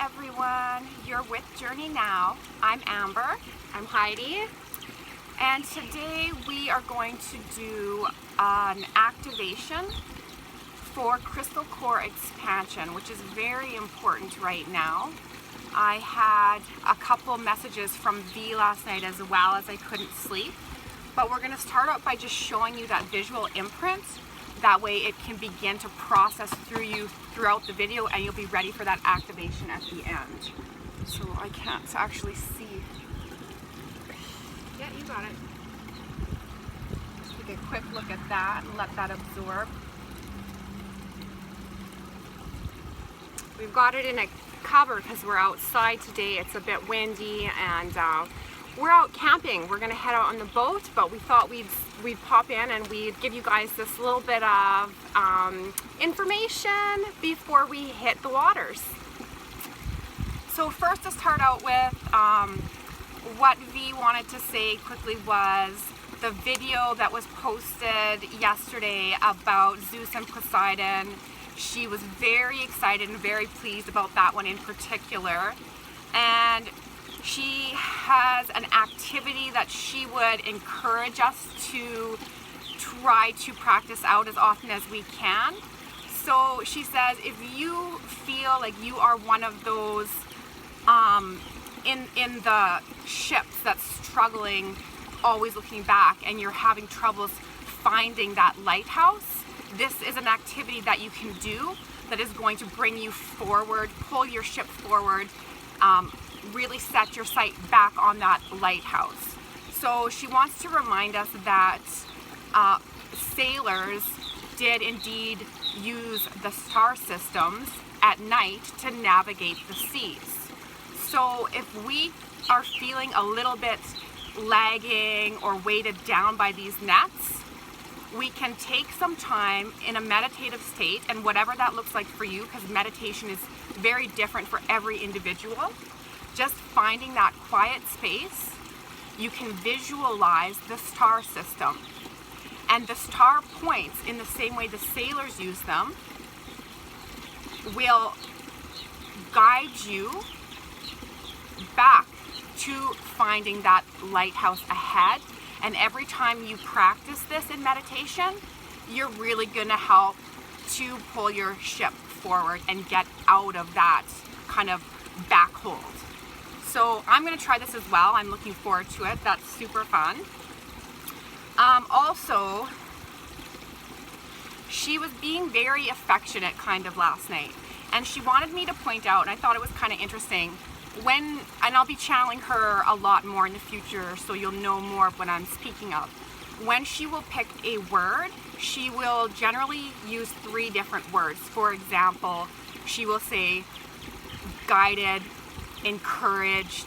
everyone, you're with Journey Now. I'm Amber. I'm Heidi. And today we are going to do an activation for Crystal Core expansion, which is very important right now. I had a couple messages from V last night as well as I couldn't sleep. But we're going to start out by just showing you that visual imprint. That way it can begin to process through you throughout the video and you'll be ready for that activation at the end. So I can't actually see. Yeah, you got it. Take a quick look at that and let that absorb. We've got it in a cupboard because we're outside today. It's a bit windy and we're out camping. We're gonna head out on the boat, but we thought we'd pop in and we'd give you guys this little bit of information before we hit the waters. So first, to start out with, what V wanted to say quickly was the video that was posted yesterday about Zeus and Poseidon. She was very excited and very pleased about that one in particular. And she has an activity that she would encourage us to try to practice out as often as we can. So she says, if you feel like you are one of those in the ships that's struggling, always looking back, and you're having troubles finding that lighthouse, this is an activity that you can do that is going to bring you forward, pull your ship forward, really set your sight back on that lighthouse. So she wants to remind us that sailors did indeed use the star systems at night to navigate the seas. So if we are feeling a little bit lagging or weighted down by these nets, we can take some time in a meditative state, and whatever that looks like for you, because meditation is very different for every individual. Just finding that quiet space, you can visualize the star system. And the star points, in the same way the sailors use them, will guide you back to finding that lighthouse ahead. And every time you practice this in meditation, you're really going to help to pull your ship forward and get out of that kind of back hold. So I'm going to try this as well. I'm looking forward to it. That's super fun. Also, she was being very affectionate kind of last night. And she wanted me to point out, and I thought it was kind of interesting, and I'll be channeling her a lot more in the future, so you'll know more of what I'm speaking of. When she will pick a word, she will generally use 3 different words. For example, she will say guided, encouraged,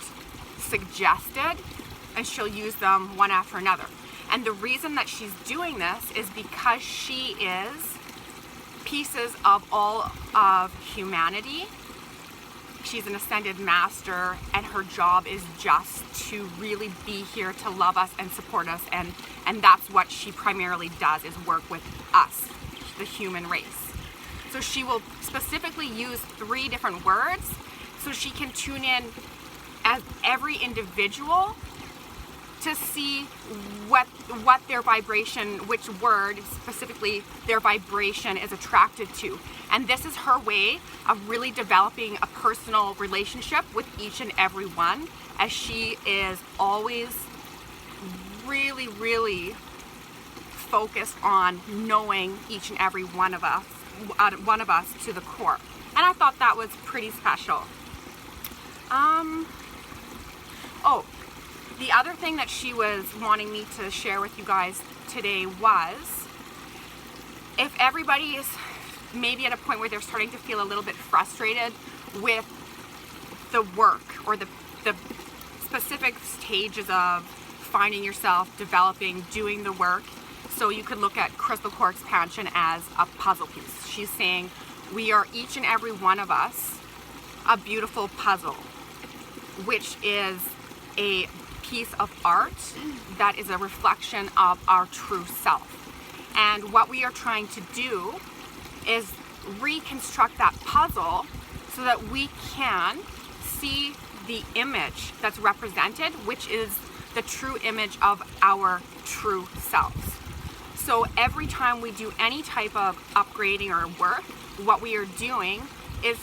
suggested, and she'll use them one after another. And the reason that she's doing this is because she is pieces of all of humanity. She's an ascended master, and her job is just to really be here to love us and support us, and that's what she primarily does, is work with us, the human race. So she will specifically use 3 different words so she can tune in as every individual to see what their vibration, which word specifically their vibration is attracted to. And this is her way of really developing a personal relationship with each and every one, as she is always really, really focused on knowing each and every one of us to the core. And I thought that was pretty special. The other thing that she was wanting me to share with you guys today was, if everybody is maybe at a point where they're starting to feel a little bit frustrated with the work or the specific stages of finding yourself, developing, doing the work. So you could look at Crystal Core expansion as a puzzle piece. She's saying we are, each and every one of us, a beautiful puzzle, which is a piece of art that is a reflection of our true self. And what we are trying to do is reconstruct that puzzle so that we can see the image that's represented, which is the true image of our true selves. So every time we do any type of upgrading or work, what we are doing is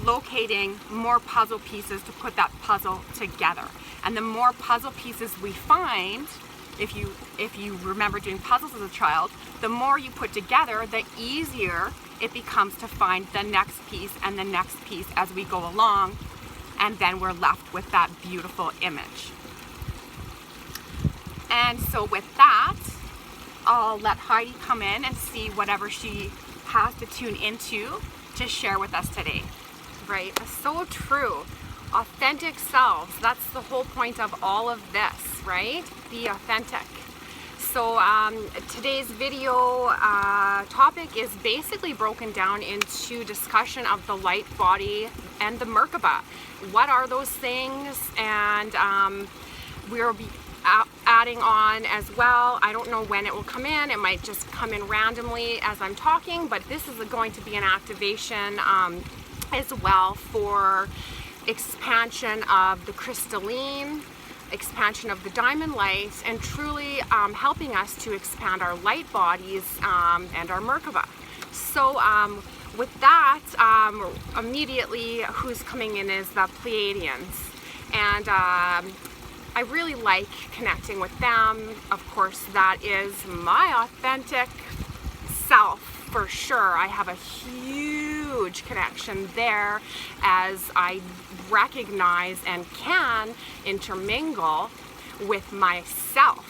locating more puzzle pieces to put that puzzle together. And the more puzzle pieces we find, if you remember doing puzzles as a child, the more you put together, the easier it becomes to find the next piece and the next piece as we go along, and then we're left with that beautiful image. And so with that, I'll let Heidi come in and see whatever she has to tune into to share with us today. Right, so true. Authentic selves, that's the whole point of all of this, right? Be authentic. So today's video topic is basically broken down into discussion of the light body and the Merkaba. What are those things? And we'll be adding on as well. I don't know when it will come in. It might just come in randomly as I'm talking, but this is going to be an activation as well for expansion of the crystalline, expansion of the diamond light, and truly helping us to expand our light bodies and our Merkaba. So with that, immediately who's coming in is the Pleaidians. And I really like connecting with them. Of course, that is my authentic self for sure. I have a huge connection there as I recognize and can intermingle with myself,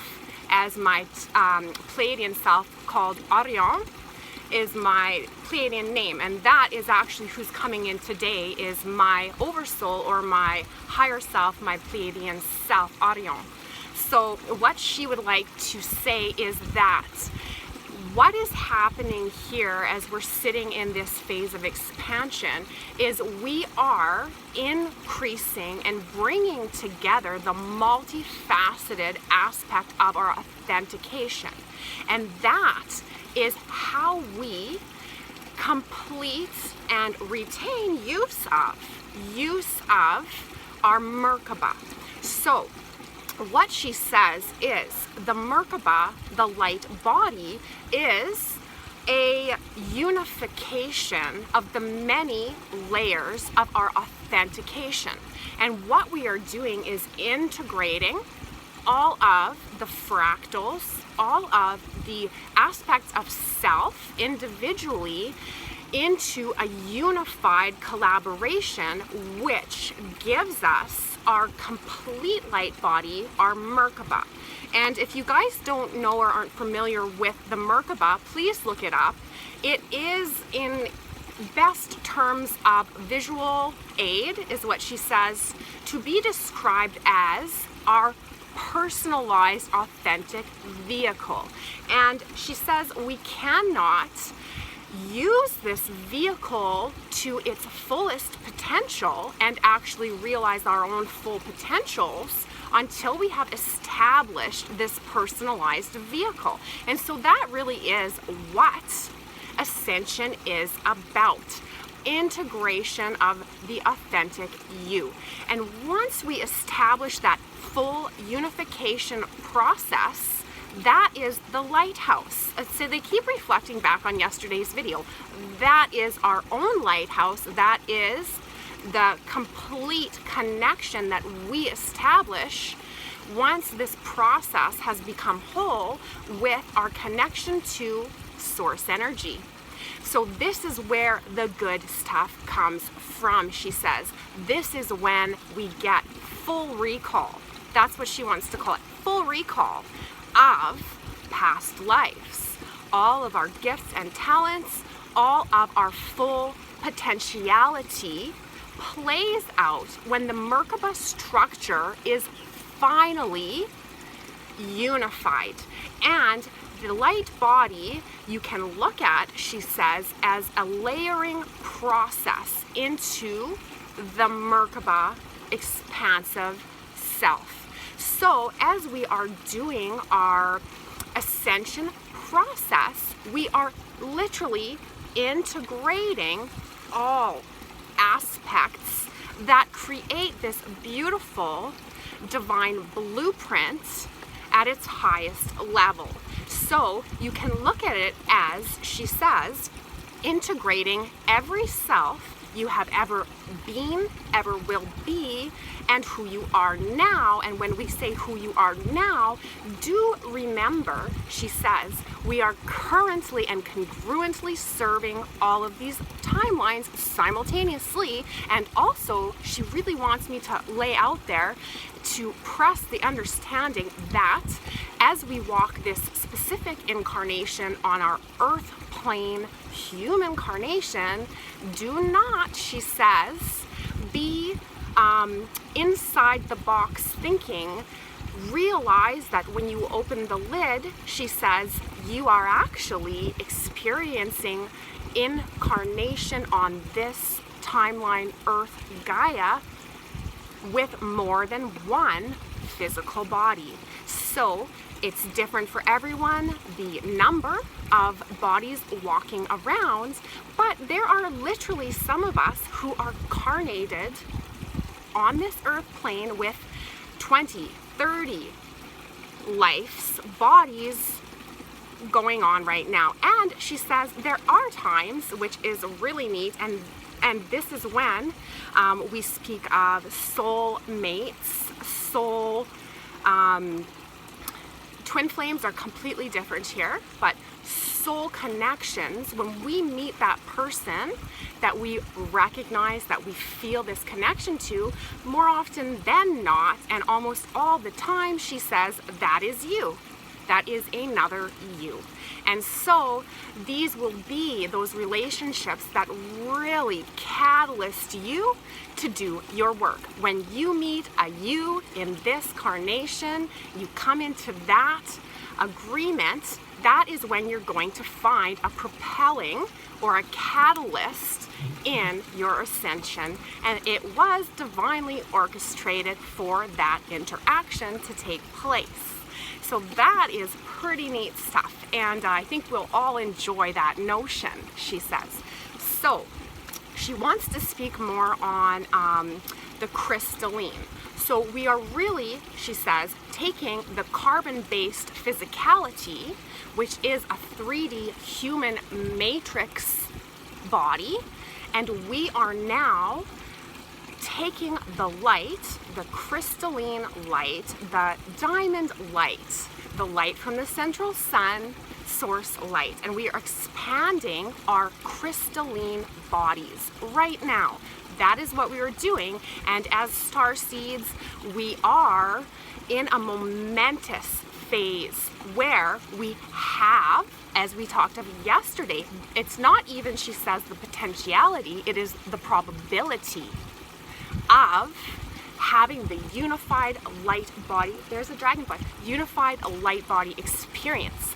as my Pleiadian self called Orion is my Pleiadian name, and that is actually who's coming in today is my oversoul or my higher self, my Pleiadian self, Orion. So what she would like to say is that what is happening here as we're sitting in this phase of expansion is we are increasing and bringing together the multifaceted aspect of our authentication. And that is how we complete and retain use of our Merkaba. So what she says is the Merkaba, the light body, is a unification of the many layers of our authentication. And what we are doing is integrating all of the fractals, all of the aspects of self individually into a unified collaboration, which gives us our complete light body, our Merkaba. And if you guys don't know or aren't familiar with the Merkaba, please look it up. It is, in best terms of visual aid, is what she says, to be described as our personalized authentic vehicle. And she says we cannot use this vehicle to its fullest potential and actually realize our own full potentials until we have established this personalized vehicle. And so that really is what Ascension is about. Integration of the authentic you. And once we establish that full unification process, that is the lighthouse. So they keep reflecting back on yesterday's video. That is our own lighthouse. That is the complete connection that we establish once this process has become whole with our connection to source energy. So this is where the good stuff comes from, she says. This is when we get full recall. That's what she wants to call it, full recall of past lives. All of our gifts and talents, all of our full potentiality plays out when the Merkaba structure is finally unified. And the light body you can look at, she says, as a layering process into the Merkaba expansive self. So as we are doing our ascension process, we are literally integrating all aspects artifacts that create this beautiful divine blueprint at its highest level. So you can look at it as, she says, integrating every self you have ever been, ever will be, and who you are now. And when we say who you are now, do remember, she says, we are currently and congruently serving all of these timelines simultaneously. And also, she really wants me to lay out there to press the understanding that as we walk this specific incarnation on our earth plane human incarnation, do not, she says, be inside the box thinking. Realize that when you open the lid, she says, you are actually experiencing incarnation on this timeline, Earth Gaia, with more than one physical body. So it's different for everyone, the number of bodies walking around, but there are literally some of us who are carnated on this earth plane with 20, 30 lives, bodies going on right now. And she says there are times, which is really neat, and this is when we speak of soul mates, soul twin flames are completely different here, but soul connections, when we meet that person that we recognize, that we feel this connection to, more often than not, and almost all the time, she says, that is you. That is another you. And so these will be those relationships that really catalyst you to do your work. When you meet a you in this carnation, you come into that agreement, that is when you're going to find a propelling or a catalyst in your ascension. And it was divinely orchestrated for that interaction to take place. So that is pretty neat stuff, and I think we'll all enjoy that notion, she says. So she wants to speak more on the crystalline. So we are really, she says, taking the carbon-based physicality, which is a 3D human matrix body, and we are now taking the light, the crystalline light, the diamond light, the light from the central sun, source light, and we are expanding our crystalline bodies right now. That is what we are doing, and as star seeds, we are in a momentous phase where we have, as we talked of yesterday, it's not even, she says, the potentiality, it is the probability of having the unified light body, there's a dragonfly, unified light body experience.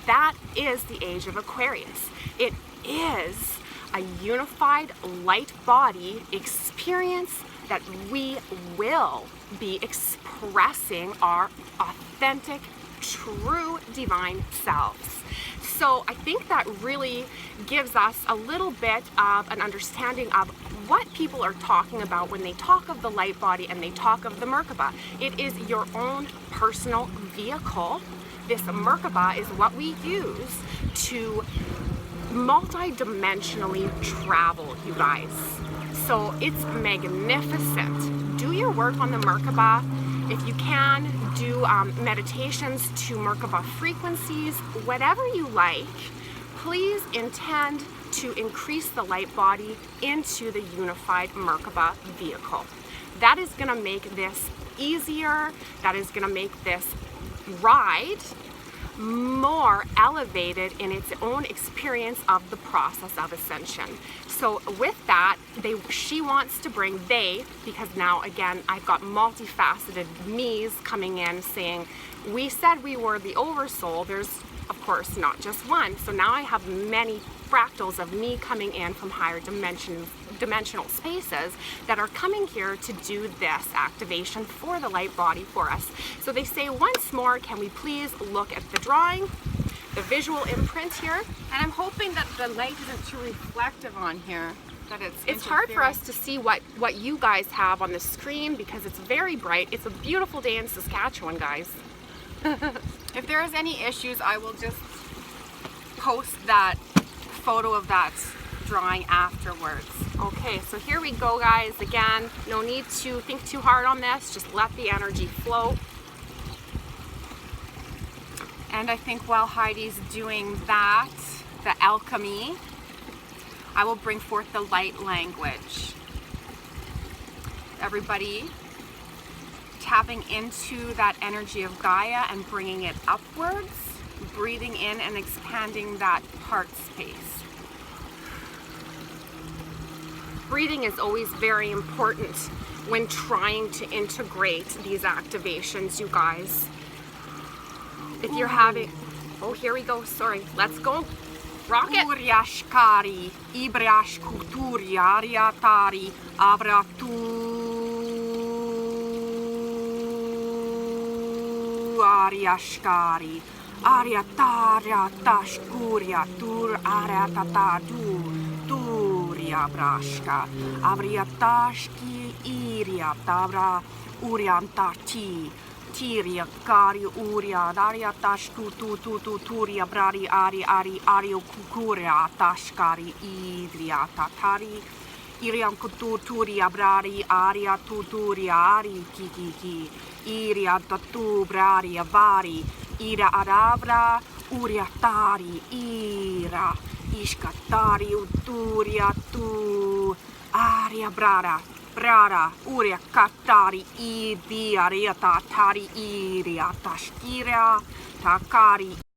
That is the age of Aquarius. It is a unified light body experience that we will be expressing our authentic, true divine selves. So I think that really gives us a little bit of an understanding of what people are talking about when they talk of the light body and they talk of the Merkaba. It is your own personal vehicle. This Merkaba is what we use to multi-dimensionally travel, you guys. So it's magnificent. Do your work on the Merkaba. If you can, do meditations to Merkaba frequencies, whatever you like. Please intend to increase the light body into the unified Merkaba vehicle. That is going to make this easier. That is going to make this ride more elevated in its own experience of the process of ascension. So with that, she wants to bring because now again, I've got multifaceted me's coming in saying, we said we were the oversoul. There's of course not just one. So now I have many fractals of me coming in from higher dimensional spaces that are coming here to do this activation for the light body for us. So they say, once more, can we please look at the drawing, the visual imprint here? And I'm hoping that the light isn't too reflective on here. that It's hard for us to see what you guys have on the screen because it's very bright. It's a beautiful day in Saskatchewan, guys. If there is any issues, I will just post that photo of that drawing afterwards. Okay, so here we go, guys. Again, no need to think too hard on this. Just let the energy flow. And I think while Heidi's doing that, the alchemy, I will bring forth the light language. Everybody tapping into that energy of Gaia and bringing it upwards, breathing in and expanding that heart space. Breathing is always very important when trying to integrate these activations, you guys. If you're having, oh, here we go, sorry, let's go. Rock it. Uriashkari, Ibrash Kulturi, Ariatari, Abratu, Ariashkari, Ariataria, Tashkuria, Tur, Ariatatu. Brashka, Avriatashki, Iria, Tabra, Uriantati, Tiria, Kari, Uria, Daria, Tashku, Turia, Brari, Ario, Kukuria, Tashkari, Idria, Tatari, Iriam Kuturia, Brari, Aria, Tuturia, Ari, Kiki, Iria, Tatu, Brari, Avari, Ira, Arabra, Uriatari, Ira. Ishkatari uturia tu aria brara uria katari idi aria tatari iria tashkiria takari